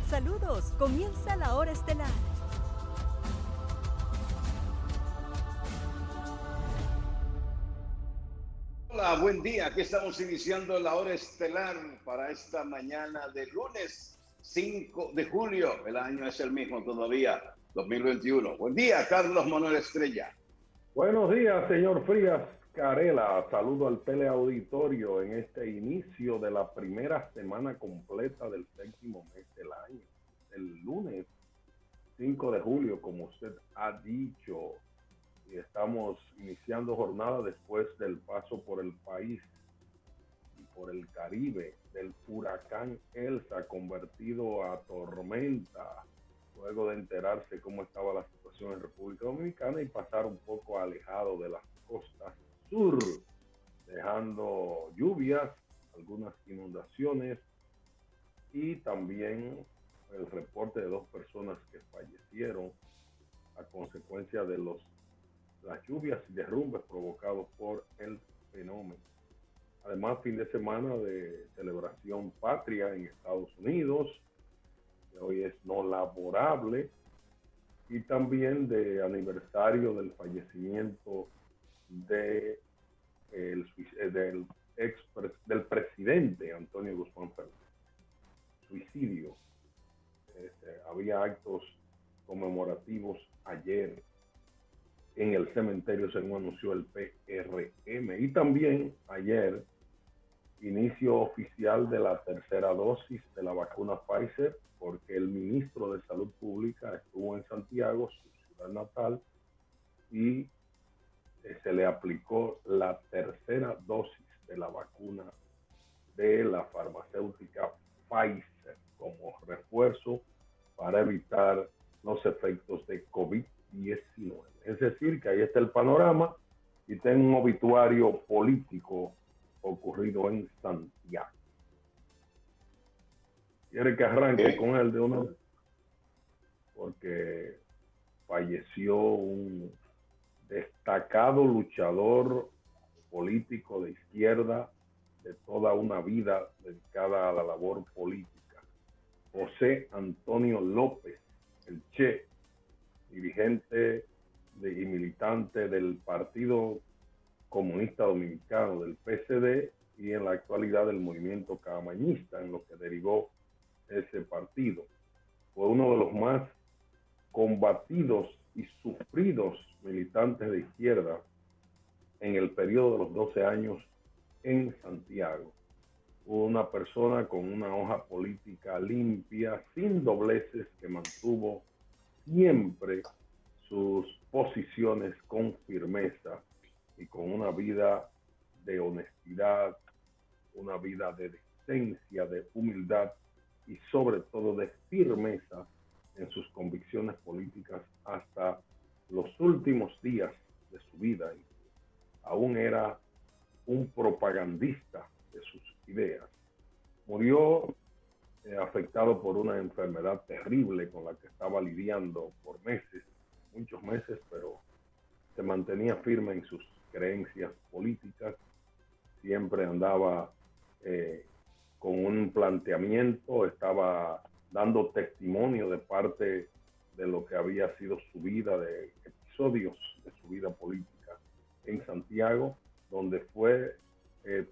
Saludos, comienza la hora estelar. Hola, buen día. Aquí estamos iniciando la hora estelar para esta mañana de lunes 5 de julio. El año es el mismo todavía, 2021. Buen día, Carlos Manuel Estrella. Buenos días, señor Frías Carela. Saludo al teleauditorio en este inicio de la primera semana completa del séptimo mes del año. El lunes 5 de julio, como usted ha dicho, y estamos iniciando jornada después del paso por el país y por el Caribe del huracán Elsa, convertido a tormenta, luego de enterarse cómo estaba la situación en República Dominicana y pasar un poco alejado de las costas sur, dejando lluvias, algunas inundaciones y también el reporte de 2 personas que fallecieron a consecuencia de las lluvias y derrumbes provocados por el fenómeno. Además, fin de semana de celebración patria en Estados Unidos, que hoy es no laborable, y también de aniversario del fallecimiento del presidente Antonio Guzmán Fernández. Suicidio. Había actos conmemorativos ayer en el cementerio, según anunció el PRM, y también ayer inicio oficial de la tercera dosis de la vacuna Pfizer, porque el ministro de Salud Pública estuvo en Santiago, su ciudad natal, y se le aplicó la tercera dosis de la vacuna de la farmacéutica Pfizer como refuerzo para evitar los efectos de COVID-19. Es decir, que ahí está el panorama y tengo un obituario político ocurrido en Santiago. ¿Quiere que arranque con él de una vez? Porque falleció un destacado luchador político de izquierda de toda una vida dedicada a la labor política, José Antonio López, el Che, dirigente y militante del Partido Comunista Dominicano, del PCD, y en la actualidad del movimiento camañista, en lo que derivó ese partido. Fue uno de los más combatidos y sufridos militantes de izquierda en el periodo de los 12 años en Santiago. Una persona con una hoja política limpia, sin dobleces, que mantuvo siempre sus posiciones con firmeza y con una vida de honestidad, una vida de decencia, de humildad y sobre todo de firmeza en sus convicciones políticas hasta los últimos días de su vida. Aún era un propagandista de sus ideas. Murió afectado por una enfermedad terrible con la que estaba lidiando por meses, muchos meses, pero se mantenía firme en sus creencias políticas, siempre andaba con un planteamiento, estaba dando testimonio de parte de lo que había sido su vida, de episodios de su vida política en Santiago, donde fue,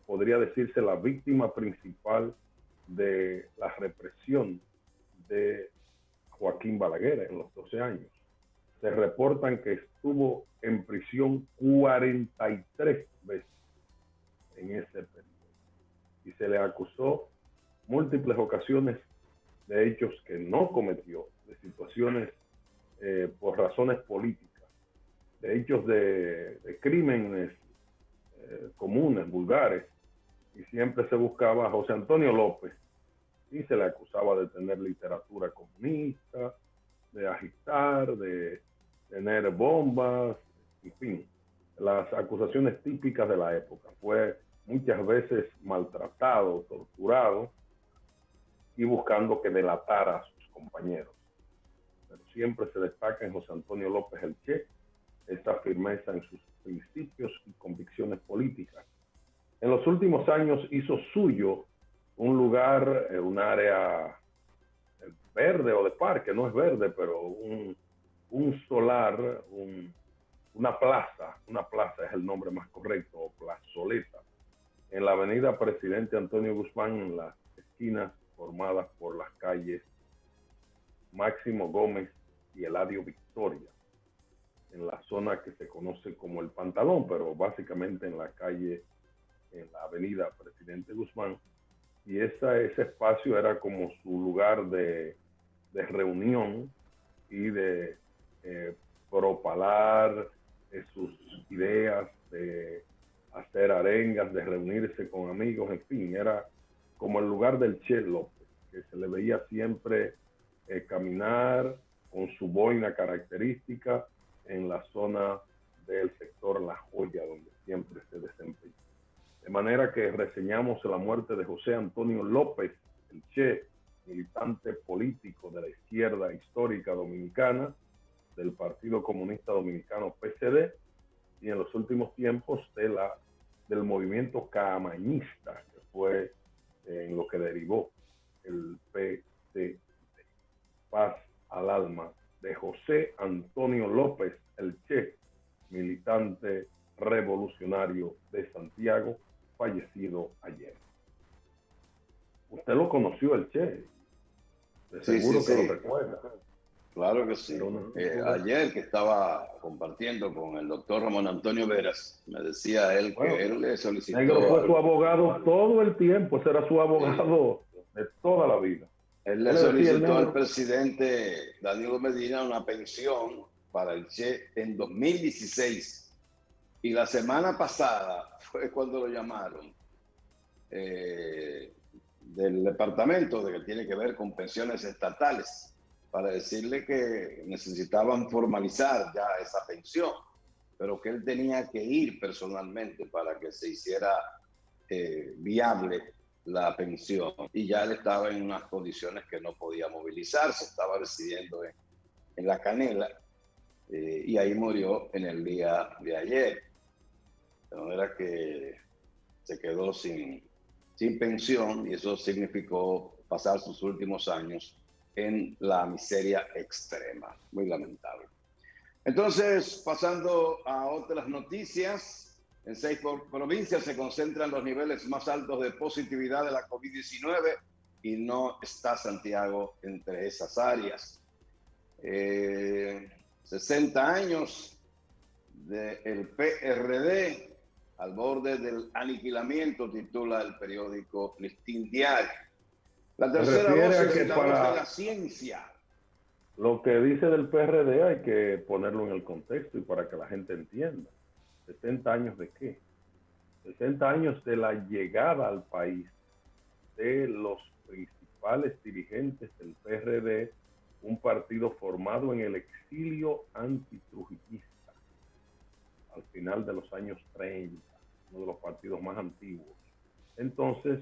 podría decirse, la víctima principal de la represión de Joaquín Balaguer en los 12 años. Se reportan que estuvo en prisión 43 veces en ese periodo y se le acusó múltiples ocasiones de hechos que no cometió, de situaciones por razones políticas, de hechos de crímenes comunes, vulgares, y siempre se buscaba a José Antonio López y se le acusaba de tener literatura comunista, de agitar, de tener bombas, en fin, las acusaciones típicas de la época. Fue muchas veces maltratado, torturado y buscando que delatara a sus compañeros. Pero siempre se destaca en José Antonio López el Che esa firmeza en sus principios y convicciones políticas. En los últimos años hizo suyo un lugar, un área verde o de parque, no es verde, pero un solar, una plaza es el nombre más correcto, o plazoleta, en la avenida Presidente Antonio Guzmán, en las esquinas formadas por las calles Máximo Gómez y Eladio Victoria, en la zona que se conoce como El Pantalón, pero básicamente en la calle, en la avenida Presidente Guzmán, y ese espacio era como su lugar de reunión y de propalar sus ideas, de hacer arengas, de reunirse con amigos, en fin, era como el lugar del Che López, que se le veía siempre caminar con su boina característica en la zona del sector La Joya, donde siempre se desempeñó. De manera que reseñamos la muerte de José Antonio López, el Che, militante político de la izquierda histórica dominicana, del Partido Comunista Dominicano PCD, y en los últimos tiempos del movimiento camañista, que fue en lo que derivó el PCD. Paz al alma de José Antonio López, el Che, militante revolucionario de Santiago, fallecido ayer. Usted lo conoció, el Che, de seguro que lo recuerda. Claro que sí. Ayer que estaba compartiendo con el doctor Ramón Antonio Veras, me decía él que él le solicitó... Negro fue su abogado todo el tiempo, ese era su abogado de toda la vida. Él le solicitó al presidente Danilo Medina una pensión para el Che en 2016. Y la semana pasada fue cuando lo llamaron del departamento de que tiene que ver con pensiones estatales, para decirle que necesitaban formalizar ya esa pensión, pero que él tenía que ir personalmente para que se hiciera viable la pensión. Y ya él estaba en unas condiciones que no podía movilizarse, estaba residiendo en La Canela, y ahí murió en el día de ayer. De manera que se quedó sin pensión, y eso significó pasar sus últimos años en la miseria extrema. Muy lamentable. Entonces, pasando a otras noticias, en 6 provincias se concentran los niveles más altos de positividad de la COVID-19 y no está Santiago entre esas áreas. 60 años del PRD al borde del aniquilamiento, titula el periódico Listín Diario. La tercera voz es la voz de la ciencia. Lo que dice del PRD hay que ponerlo en el contexto y para que la gente entienda. ¿60 años de qué? 60 años de la llegada al país de los principales dirigentes del PRD, un partido formado en el exilio antitrujillista al final de los años 30, uno de los partidos más antiguos. Entonces,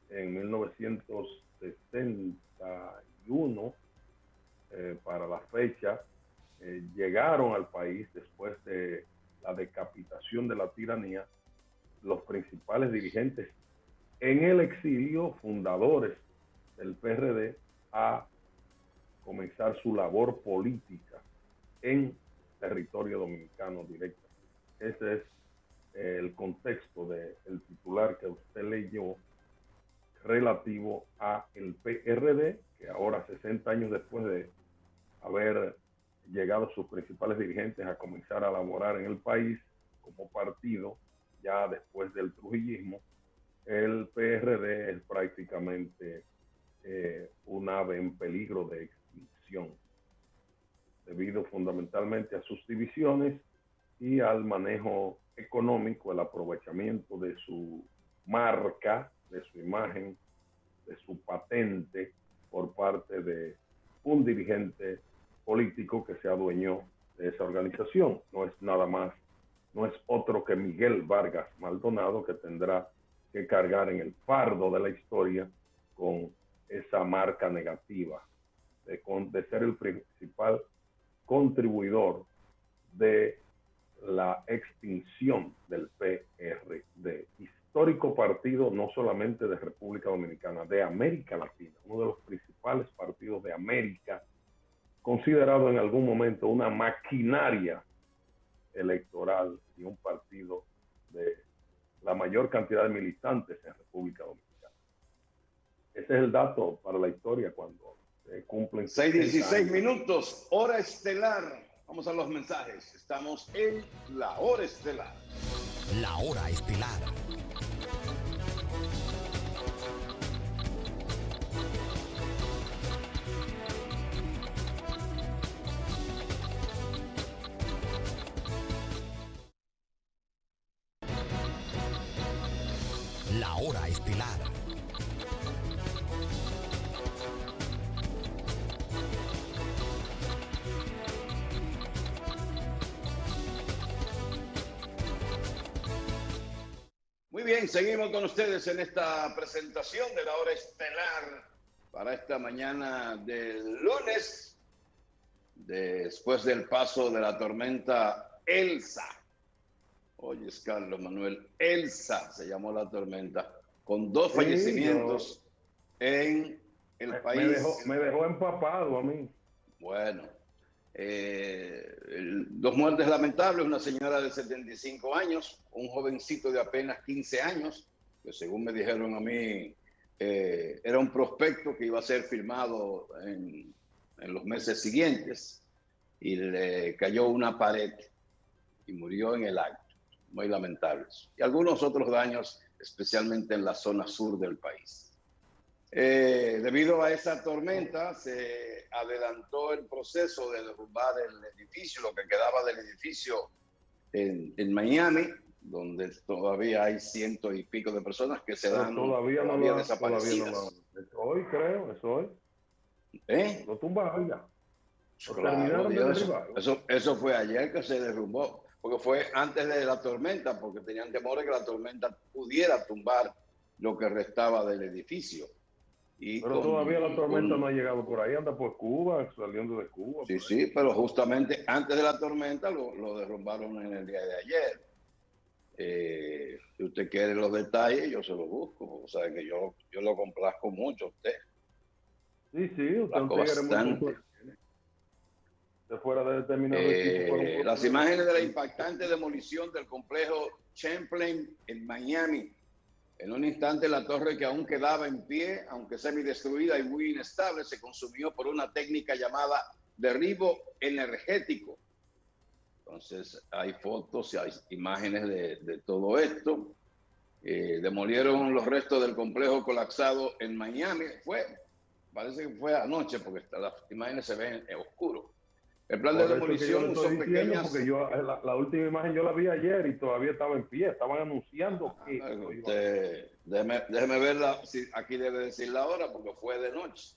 en 1961, para la fecha, llegaron al país después de la decapitación de la tiranía los principales dirigentes en el exilio, fundadores del PRD, a comenzar su labor política en territorio dominicano directo. Ese es el contexto del titular que usted leyó relativo a el PRD, que ahora 60 años después de haber llegado sus principales dirigentes a comenzar a laborar en el país como partido, ya después del trujillismo, el PRD es prácticamente un ave en peligro de extinción, debido fundamentalmente a sus divisiones y al manejo económico, el aprovechamiento de su marca, de su imagen, de su patente por parte de un dirigente político que se adueñó de esa organización. No es nada más, no es otro que Miguel Vargas Maldonado, que tendrá que cargar en el fardo de la historia con esa marca negativa de ser el principal contribuidor de la extinción del PRD, histórico partido no solamente de República Dominicana, de América Latina, uno de los principales partidos de América América, considerado en algún momento una maquinaria electoral y un partido de la mayor cantidad de militantes en República Dominicana. Ese es el dato para la historia cuando se cumplen 6:16 minutos, hora estelar. Vamos a los mensajes. Estamos en la hora estelar. La hora estelar. La hora estelar. Muy bien, seguimos con ustedes en esta presentación de la hora estelar para esta mañana del lunes, después del paso de la tormenta Elsa. Oye, Carlos Manuel, Elsa se llamó la tormenta, con 2 fallecimientos en el país. Me dejó empapado a mí. Bueno, 2 muertes lamentables, una señora de 75 años, un jovencito de apenas 15 años, que según me dijeron a mí, era un prospecto que iba a ser firmado en los meses siguientes, y le cayó una pared y murió en el acto. Muy lamentables. Y algunos otros daños, especialmente en la zona sur del país. Debido a esa tormenta, se adelantó el proceso de derrumbar el edificio, lo que quedaba del edificio en Miami, donde todavía hay 100 y pico de personas que se dan todavía desaparecidas. Hoy creo, es hoy. Lo tumbaron ya. Claro, eso fue ayer que se derrumbó, porque fue antes de la tormenta, porque tenían temores que la tormenta pudiera tumbar lo que restaba del edificio. Pero todavía la tormenta no ha llegado por ahí, anda por Cuba, saliendo de Cuba. Sí, pero justamente antes de la tormenta lo derrumbaron en el día de ayer. Si usted quiere los detalles, yo se los busco. O sea, que yo lo complazco mucho a usted. Sí, usted bastante. De fuera de determinado equipo. Las imágenes de la impactante demolición del complejo Champlain en Miami. En un instante, la torre, que aún quedaba en pie, aunque semidestruida y muy inestable, se consumió por una técnica llamada derribo energético. Entonces, hay fotos y hay imágenes de todo esto. Demolieron los restos del complejo colapsado en Miami. Parece que fue anoche, porque las imágenes se ven en oscuro. El plan de demolición son pequeñas. Porque la última imagen yo la vi ayer y todavía estaba en pie. Estaban anunciando que. Déjeme verla. Aquí debe decir la hora porque fue de noche.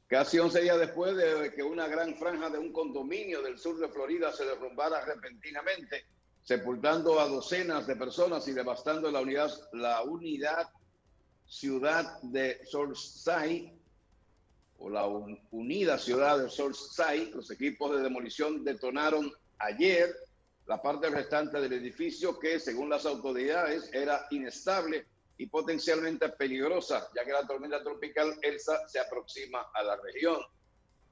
Casi 11 días después de que una gran franja de un condominio del sur de Florida se derrumbara repentinamente, sepultando a docenas de personas y devastando la unidad ciudad de Surfside, o la unida ciudad de Surfside, los equipos de demolición detonaron ayer la parte restante del edificio, que según las autoridades era inestable y potencialmente peligrosa, ya que la tormenta tropical Elsa se aproxima a la región.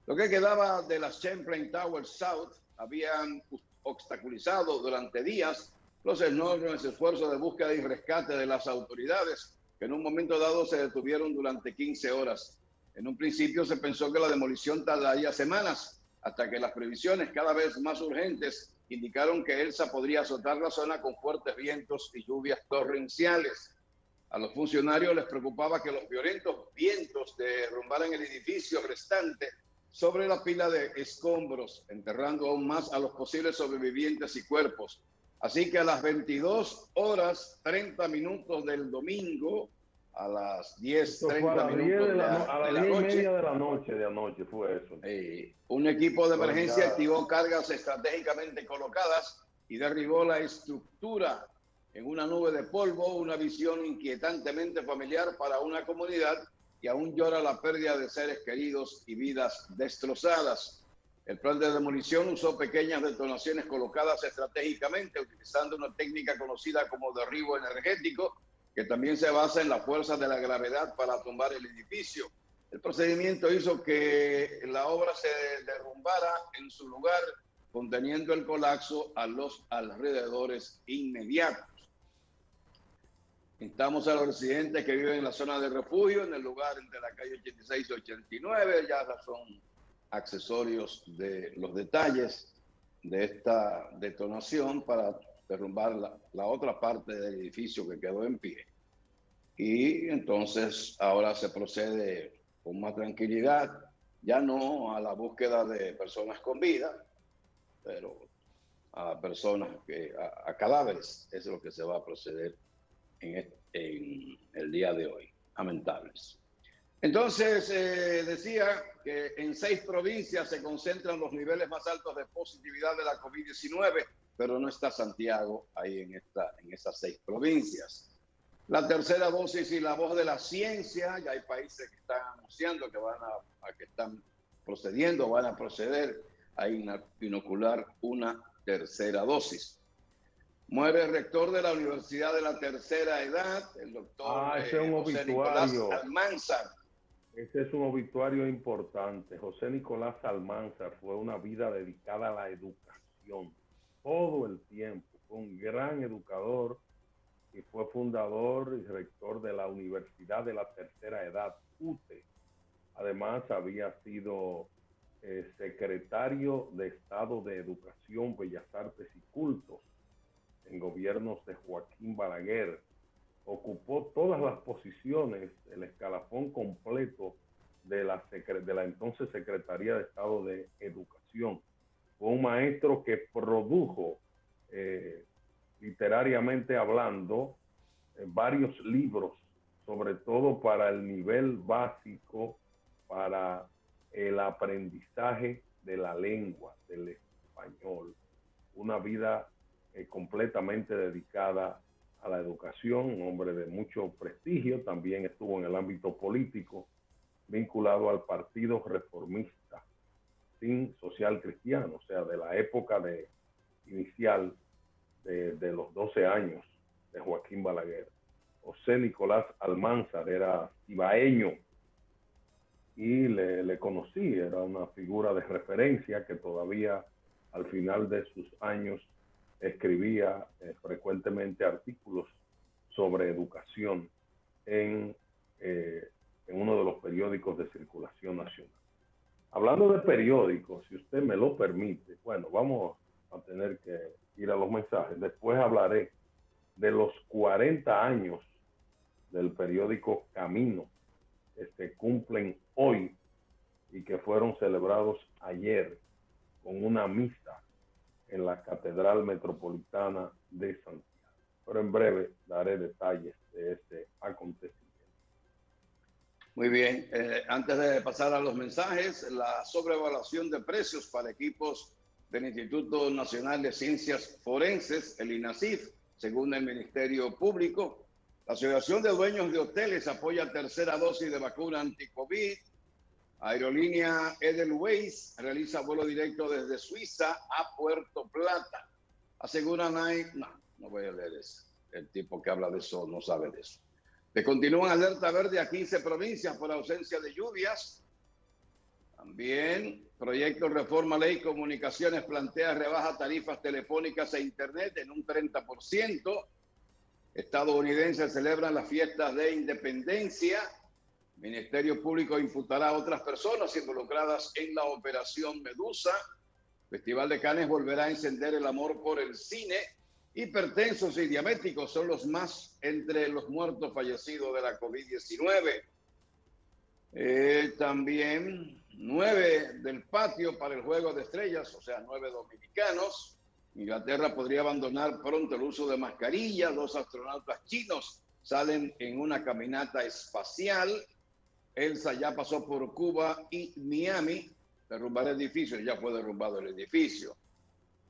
Lo que quedaba de las Champlain Towers South habían obstaculizado durante días los enormes esfuerzos de búsqueda y rescate de las autoridades, que en un momento dado se detuvieron durante 15 horas. En un principio se pensó que la demolición tardaría semanas, hasta que las previsiones cada vez más urgentes indicaron que Elsa podría azotar la zona con fuertes vientos y lluvias torrenciales. A los funcionarios les preocupaba que los violentos vientos derrumbaran el edificio restante sobre la pila de escombros, enterrando aún más a los posibles sobrevivientes y cuerpos. Así que a las 22:30 del domingo, a las 10:30 minutos de la noche. De la noche de anoche fue eso. Un equipo de emergencia activó cargas estratégicamente colocadas y derribó la estructura en una nube de polvo, una visión inquietantemente familiar para una comunidad que aún llora la pérdida de seres queridos y vidas destrozadas. El plan de demolición usó pequeñas detonaciones colocadas estratégicamente, utilizando una técnica conocida como derribo energético, que también se basa en la fuerza de la gravedad para tumbar el edificio. El procedimiento hizo que la obra se derrumbara en su lugar, conteniendo el colapso a los alrededores inmediatos. Instamos a los residentes que viven en la zona de refugio, en el lugar entre la calle 86 y 89, ya son accesorios de los detalles de esta detonación para derrumbar la otra parte del edificio que quedó en pie. Y entonces ahora se procede con más tranquilidad, ya no a la búsqueda de personas con vida, pero a personas a cadáveres. Eso es lo que se va a proceder en el día de hoy. Lamentables. Entonces, decía que en 6 provincias se concentran los niveles más altos de positividad de la COVID-19, pero no está Santiago ahí en esas 6 provincias. La tercera dosis y la voz de la ciencia, ya hay países que están anunciando que que están van a proceder a inocular una tercera dosis. Muere el rector de la Universidad de la Tercera Edad, el doctor José Nicolás Almanzar. Ese es un obituario importante. José Nicolás Almanzar fue una vida dedicada a la educación todo el tiempo. Fue un gran educador y fue fundador y rector de la Universidad de la Tercera Edad, UTE. Además, había sido secretario de Estado de Educación, Bellas Artes y Cultos en gobiernos de Joaquín Balaguer. Ocupó todas las posiciones, el escalafón completo de la entonces Secretaría de Estado de Educación. Fue un maestro que produjo, literariamente hablando, varios libros, sobre todo para el nivel básico, para el aprendizaje de la lengua, del español. Una vida completamente dedicada a la educación, un hombre de mucho prestigio. También estuvo en el ámbito político, vinculado al Partido Reformista Sin Social Cristiano, o sea, de la época inicial de los 12 años de Joaquín Balaguer. José Nicolás Almanzar era cibaeño y le conocí, era una figura de referencia que todavía al final de sus años escribía frecuentemente artículos sobre educación en uno de los periódicos de circulación nacional. Hablando de periódicos, si usted me lo permite, bueno, vamos a tener que ir a los mensajes. Después hablaré de los 40 años del periódico Camino, que se cumplen hoy y que fueron celebrados ayer con una misa en la Catedral Metropolitana de Santiago. Pero en breve daré detalles de este acontecimiento. Muy bien. Antes de pasar a los mensajes, la sobrevaluación de precios para equipos del Instituto Nacional de Ciencias Forenses, el INACIF, según el Ministerio Público. La Asociación de Dueños de Hoteles apoya tercera dosis de vacuna anti-COVID. Aerolínea Edelweiss realiza vuelo directo desde Suiza a Puerto Plata. Aseguran no voy a leer eso. El tipo que habla de eso no sabe de eso. Se continúa alerta verde a 15 provincias por ausencia de lluvias. También, proyecto Reforma Ley Comunicaciones plantea rebaja tarifas telefónicas e internet en un 30%. Estadounidenses celebran las fiestas de independencia. Ministerio Público imputará a otras personas involucradas en la Operación Medusa. Festival de Cannes volverá a encender el amor por el cine. Hipertensos y diabéticos son los más entre los muertos fallecidos de la COVID-19. También 9 del patio para el Juego de Estrellas, o sea, 9 dominicanos. Inglaterra podría abandonar pronto el uso de mascarillas. 2 astronautas chinos salen en una caminata espacial. Elsa ya pasó por Cuba y Miami. Derrumbar edificios, ya fue derrumbado el edificio.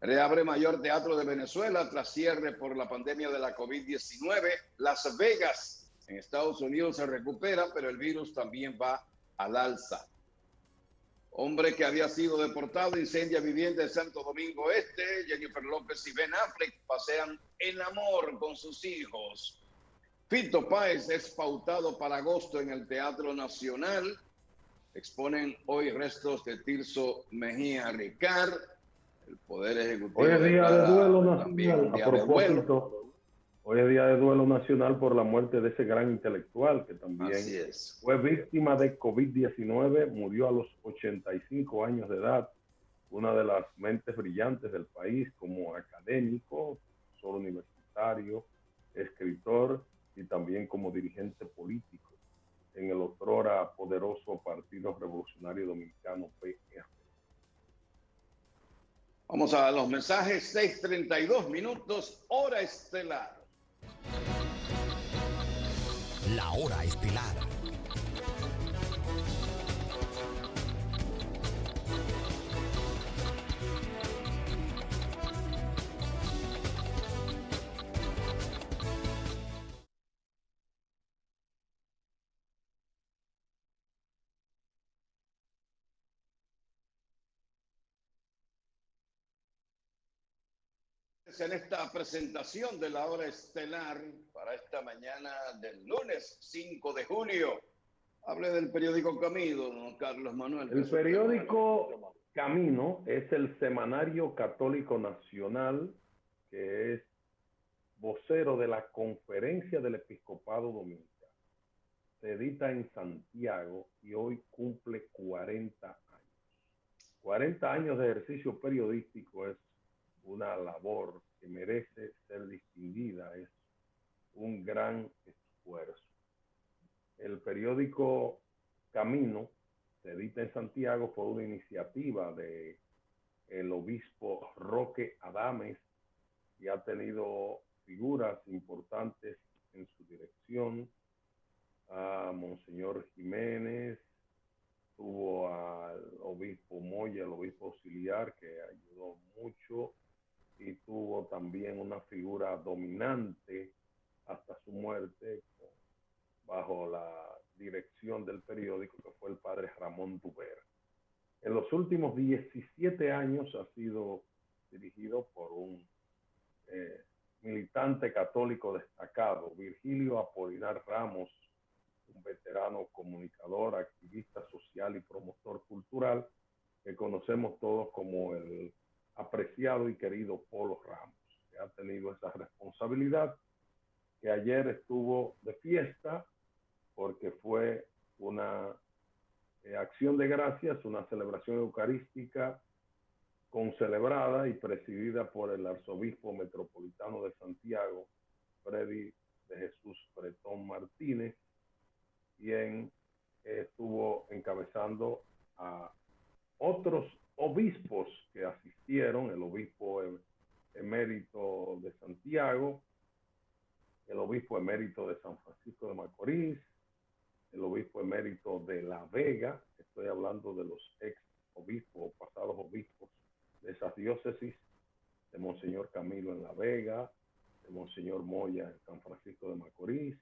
Reabre mayor teatro de Venezuela tras cierre por la pandemia de la COVID-19. Las Vegas, en Estados Unidos, se recupera, pero el virus también va al alza. Hombre que había sido deportado incendia vivienda en Santo Domingo Este. Jennifer López y Ben Affleck pasean en amor con sus hijos. Fito Páez es pautado para agosto en el Teatro Nacional. exponen hoy restos de Tirso Mejía Ricard. El Poder Ejecutivo Hoy es día de declara duelo también nacional. A día de duelo. propósito, hoy es día de duelo nacional por la muerte de ese gran intelectual que también Así es. fue víctima de COVID-19, murió a los 85 años de edad, una de las mentes brillantes del país como académico, profesor universitario, escritor y también como dirigente político en el otrora poderoso Partido Revolucionario Dominicano, PR. Vamos a los mensajes, 6:32, hora estelar. La hora estelar. En esta presentación de la hora estelar para esta mañana del lunes 5 de julio. Hable del periódico Camino, don Carlos Manuel. El periódico Camino es el semanario católico nacional que es vocero de la Conferencia del Episcopado Dominicano. Se edita en Santiago y hoy cumple 40 años. 40 años de ejercicio periodístico es una labor que merece ser distinguida, es un gran esfuerzo. El periódico Camino se edita en Santiago por una iniciativa de el obispo Roque Adames y ha tenido figuras importantes en su dirección, a Monseñor Jiménez, tuvo al obispo Moya, el obispo auxiliar, que ayudó mucho, y tuvo también una figura dominante hasta su muerte bajo la dirección del periódico, que fue el padre Ramón Duver. En los últimos 17 años ha sido dirigido por un militante católico destacado, Virgilio Apolinar Ramos, un veterano comunicador, activista social y promotor cultural, que conocemos todos como el apreciado y querido Polo Ramos, que ha tenido esa responsabilidad, que ayer estuvo de fiesta porque fue una acción de gracias, una celebración eucarística concelebrada y presidida por el arzobispo metropolitano de Santiago, Freddy de Jesús Bretón Martínez, quien estuvo encabezando a otros obispos que asistieron, el obispo emérito de Santiago, el obispo emérito de San Francisco de Macorís, el obispo emérito de La Vega, estoy hablando de los ex obispos o pasados obispos de esas diócesis, de Monseñor Camilo en La Vega, de Monseñor Moya en San Francisco de Macorís,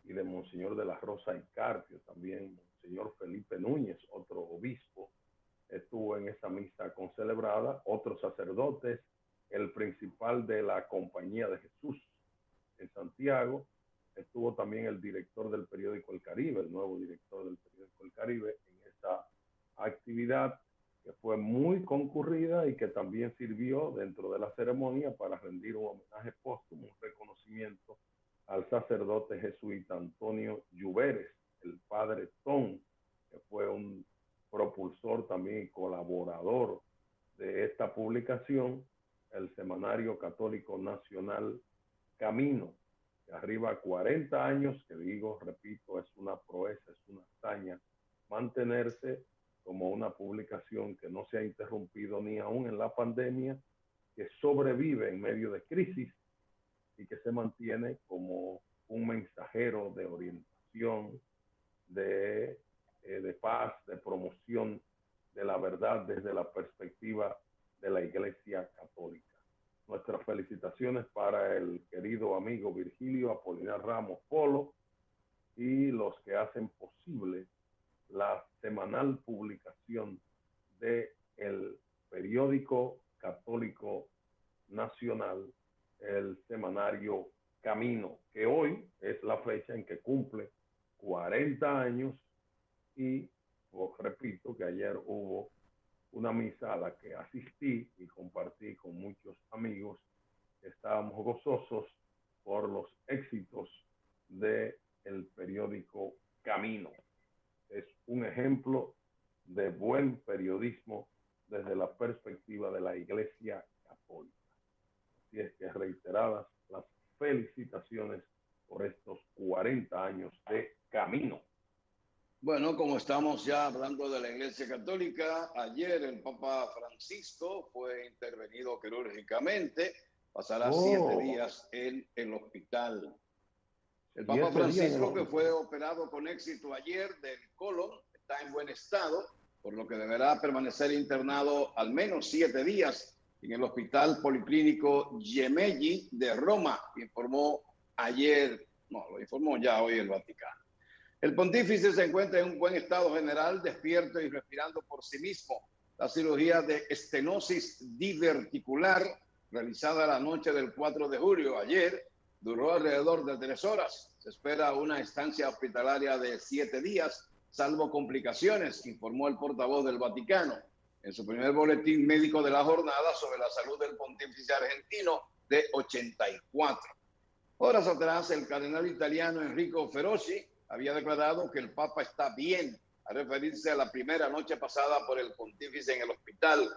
y de Monseñor de la Rosa y Carpio, también Monseñor Felipe Núñez, otro obispo, estuvo en esa misa concelebrada, otros sacerdotes, el principal de la Compañía de Jesús en Santiago, estuvo también el director del periódico El Caribe, el nuevo director del periódico El Caribe, en esa actividad que fue muy concurrida y que también sirvió dentro de la ceremonia para rendir un homenaje póstumo, un reconocimiento al sacerdote jesuita Antonio Lluveres, el padre Tom, que fue un propulsor también y colaborador de esta publicación, el Semanario Católico Nacional Camino, que arriba 40 años, que digo, repito, es una proeza, es una hazaña, mantenerse como una publicación que no se ha interrumpido ni aún en la pandemia, que sobrevive en medio de crisis y que se mantiene como un mensajero de orientación, de paz, de promoción de la verdad desde la perspectiva de la Iglesia Católica. Nuestras felicitaciones para el querido amigo Virgilio Apolinar Ramos Polo y los que hacen posible la semanal publicación de el periódico católico nacional, el semanario Camino, que hoy es la fecha en que cumple 40 años y repito que ayer hubo una misa a la que asistí y compartí con muchos amigos. Estábamos gozosos por los éxitos del periódico Camino. Es un ejemplo de buen periodismo desde la perspectiva de la Iglesia Católica. Así es que reiteradas las felicitaciones por estos 40 años de Camino. Bueno, como estamos ya hablando de la Iglesia Católica, ayer el Papa Francisco fue intervenido quirúrgicamente, pasará 7 días en el hospital. El Papa Francisco, que fue operado con éxito ayer del colon, está en buen estado, por lo que deberá permanecer internado al menos 7 días en el Hospital Policlínico Gemelli de Roma, informó lo informó ya hoy el Vaticano. El pontífice se encuentra en un buen estado general, despierto y respirando por sí mismo. La cirugía de estenosis diverticular, realizada la noche del 4 de julio, ayer, duró alrededor de 3 horas. Se espera una estancia hospitalaria de 7 días, salvo complicaciones, informó el portavoz del Vaticano en su primer boletín médico de la jornada sobre la salud del pontífice argentino de 84. Horas atrás, el cardenal italiano Enrico Ferrocci había declarado que el Papa está bien, a referirse a la primera noche pasada por el pontífice en el hospital.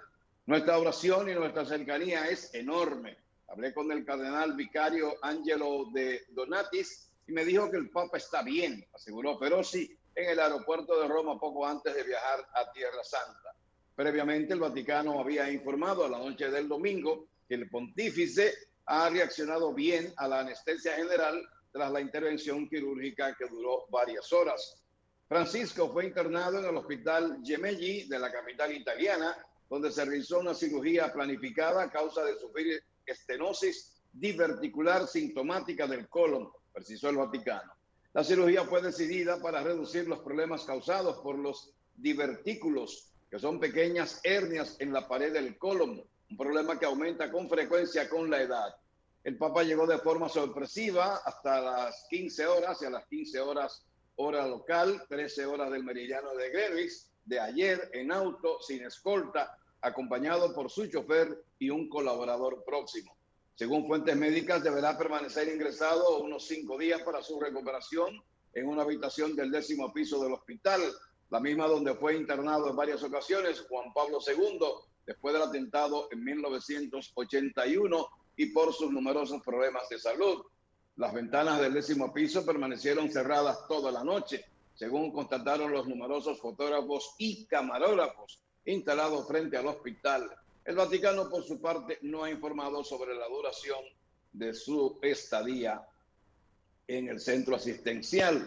Nuestra oración y nuestra cercanía es enorme. Hablé con el cardenal vicario Angelo de Donatis y me dijo que el Papa está bien, aseguró Ferrocci en el aeropuerto de Roma poco antes de viajar a Tierra Santa. Previamente, el Vaticano había informado a la noche del domingo que el pontífice ha reaccionado bien a la anestesia general tras la intervención quirúrgica que duró varias horas. Francisco fue internado en el Hospital Gemelli de la capital italiana, donde se realizó una cirugía planificada a causa de sufrir estenosis diverticular sintomática del colon, precisó el Vaticano. La cirugía fue decidida para reducir los problemas causados por los divertículos, que son pequeñas hernias en la pared del colon, un problema que aumenta con frecuencia con la edad. El Papa llegó de forma sorpresiva hasta las 15 horas, y a las 15 horas hora local, 13 horas del meridiano de Greenwich, de ayer en auto, sin escolta, acompañado por su chofer y un colaborador próximo. Según fuentes médicas, deberá permanecer ingresado unos 5 días para su recuperación en una habitación del 10º piso del hospital, la misma donde fue internado en varias ocasiones Juan Pablo II, después del atentado en 1981 y por sus numerosos problemas de salud. Las ventanas del 10º piso permanecieron cerradas toda la noche, según constataron los numerosos fotógrafos y camarógrafos instalados frente al hospital. El Vaticano, por su parte, no ha informado sobre la duración de su estadía en el centro asistencial.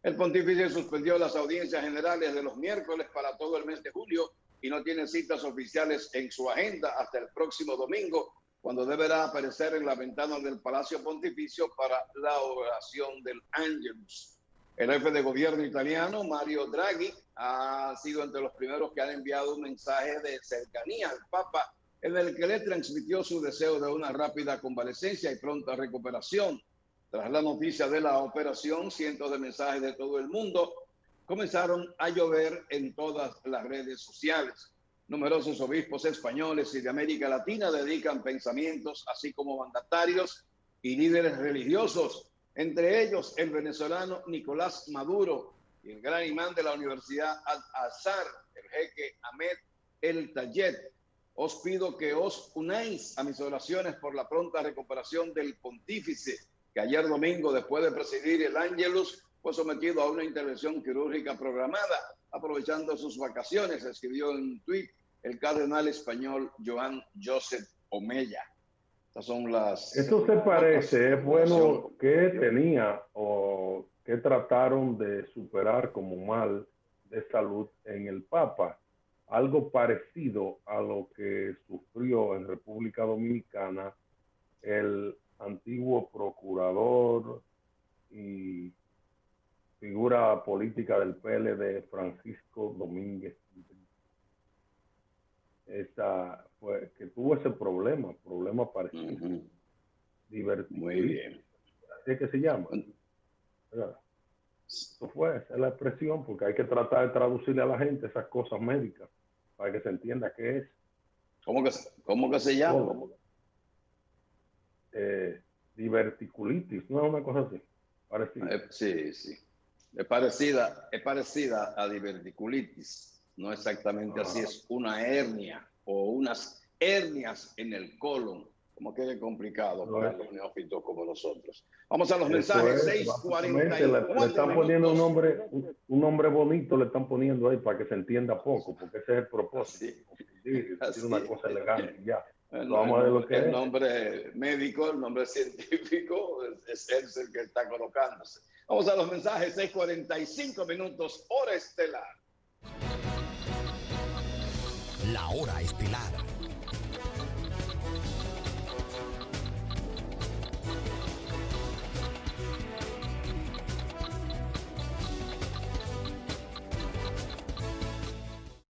El pontífice suspendió las audiencias generales de los miércoles para todo el mes de julio y no tiene citas oficiales en su agenda hasta el próximo domingo, cuando deberá aparecer en la ventana del Palacio Pontificio para la oración del Ángelus. El jefe de gobierno italiano, Mario Draghi, ha sido entre los primeros que han enviado un mensaje de cercanía al Papa, en el que le transmitió su deseo de una rápida convalecencia y pronta recuperación. Tras la noticia de la operación, cientos de mensajes de todo el mundo comenzaron a llover en todas las redes sociales. Numerosos obispos españoles y de América Latina dedican pensamientos, así como mandatarios y líderes religiosos, entre ellos el venezolano Nicolás Maduro y el gran imán de la Universidad Al-Azhar, el jeque Ahmed El Tayeb. Os pido que os unáis a mis oraciones por la pronta recuperación del pontífice, que ayer domingo, después de presidir el Ángelus, fue sometido a una intervención quirúrgica programada, aprovechando sus vacaciones, escribió en un tuit el cardenal español Joan Josep Omella. Estas son las... Eso se parece, es bueno que tenía o que trataron de superar como mal de salud en el Papa. Algo parecido a lo que sufrió en República Dominicana el antiguo procurador y figura política del PLD, Francisco Domínguez. Que tuvo ese problema parecido. Muy bien. ¿Así que se llama? Eso fue, esa es la expresión, porque hay que tratar de traducirle a la gente esas cosas médicas para que se entienda qué es. ¿Cómo que se llama? Todo. Diverticulitis, no es una cosa así, parecida. Sí. Es parecida a diverticulitis. No exactamente así, es una hernia o unas hernias en el colon. Como que es complicado para los neófitos como nosotros. Vamos a los mensajes. 6:44. Le están poniendo un nombre bonito, le están poniendo ahí para que se entienda poco, porque ese es el propósito. Decir una cosa elegante, ya. Vamos a ver lo que el nombre médico, el nombre científico, es el que está colocándose. Vamos a los mensajes. 6:45 minutos, hora estelar. La hora estelar.